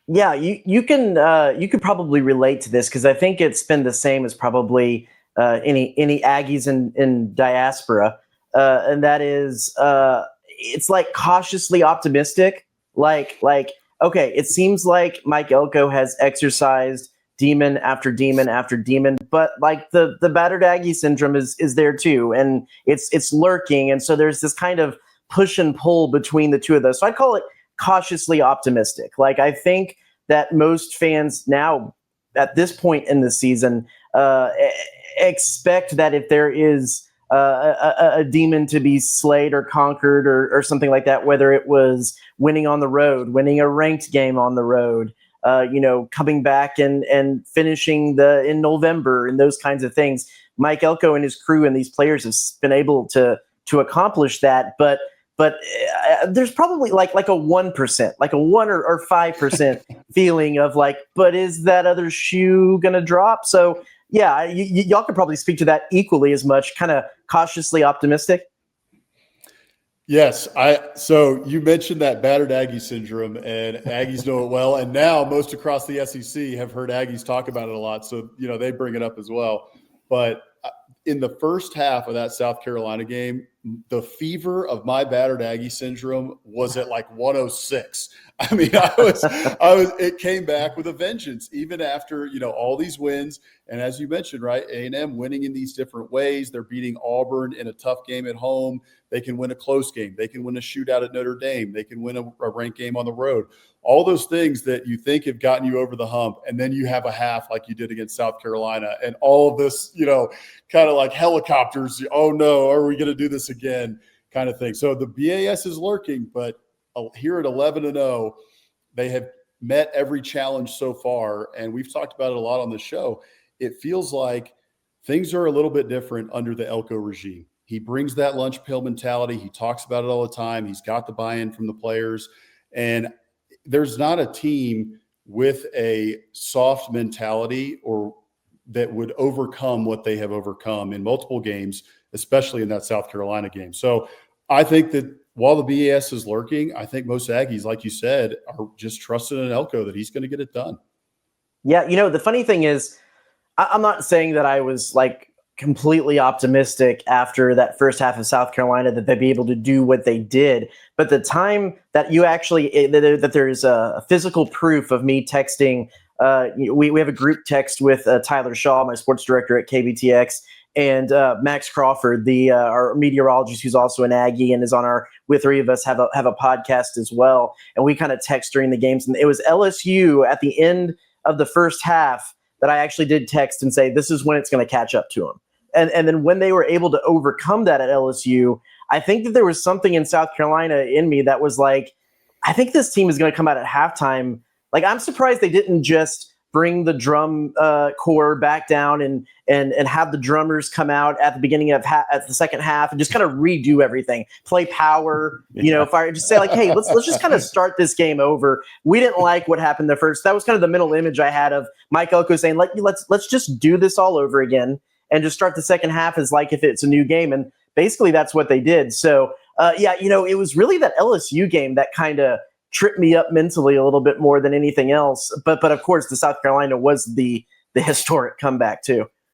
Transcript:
Yeah, you could probably relate to this because I think it's been the same as probably any Aggies in diaspora, and that is it's like cautiously optimistic. Like okay, it seems like Mike Elko has exercised demon after demon after demon, but like the battered Aggie syndrome is there too, and it's lurking, and so there's this kind of push and pull between the two of those. So I call it cautiously optimistic. Like I think that most fans now at this point in the season expect that if there is a demon to be slayed or conquered or something like that, whether it was winning on the road, winning a ranked game on the road, coming back and finishing in November and those kinds of things. Mike Elko and his crew and these players have been able to accomplish that, but there's probably like a 1%, like a 1 or 5% feeling of like, but is that other shoe gonna drop? So yeah, y'all could probably speak to that equally as much, kind of cautiously optimistic. Yes, so you mentioned that battered Aggie syndrome, and Aggies know it well, and now most across the SEC have heard Aggies talk about it a lot, so they bring it up as well. But in the first half of that South Carolina game, the fever of my battered Aggie syndrome was at like 106. I mean, it came back with a vengeance, even after, all these wins. And as you mentioned, right, A&M winning in these different ways. They're beating Auburn in a tough game at home. They can win a close game. They can win a shootout at Notre Dame. They can win a ranked game on the road. All those things that you think have gotten you over the hump. And then you have a half like you did against South Carolina. And all of this, kind of like helicopters. Oh, no, are we going to do this again kind of thing. So the BAS is lurking, but here at 11-0, they have met every challenge so far. And we've talked about it a lot on the show. It feels like things are a little bit different under the Elko regime. He brings that lunch pail mentality. He talks about it all the time. He's got the buy-in from the players. And there's not a team with a soft mentality or that would overcome what they have overcome in multiple games, especially in that South Carolina game. So I think that while the BAS is lurking, I think most Aggies, like you said, are just trusting in Elko that he's going to get it done. Yeah, the funny thing is, I'm not saying that I was like completely optimistic after that first half of South Carolina that they'd be able to do what they did. But the time that you actually, that there's a physical proof of me texting, we have a group text with Tyler Shaw, my sports director at KBTX, and Max Crawford, our meteorologist who's also an Aggie and is on we three of us have a podcast as well. And we kind of text during the games. And it was LSU at the end of the first half that I actually did text and say, this is when it's going to catch up to them. And then when they were able to overcome that at LSU, I think that there was something in South Carolina in me that was like, I think this team is going to come out at halftime. Like, I'm surprised they didn't just bring the drum corps back down and have the drummers come out at the beginning of at the second half and just kind of redo everything, play power, fire, just say like, hey, let's just kind of start this game over. We didn't like what happened the first. That was kind of the mental image I had of Mike Elko saying, let's just do this all over again and just start the second half as like if it's a new game. And basically that's what they did. So it was really that LSU game that kind of tripped me up mentally a little bit more than anything else. But of course, the South Carolina was the historic comeback too.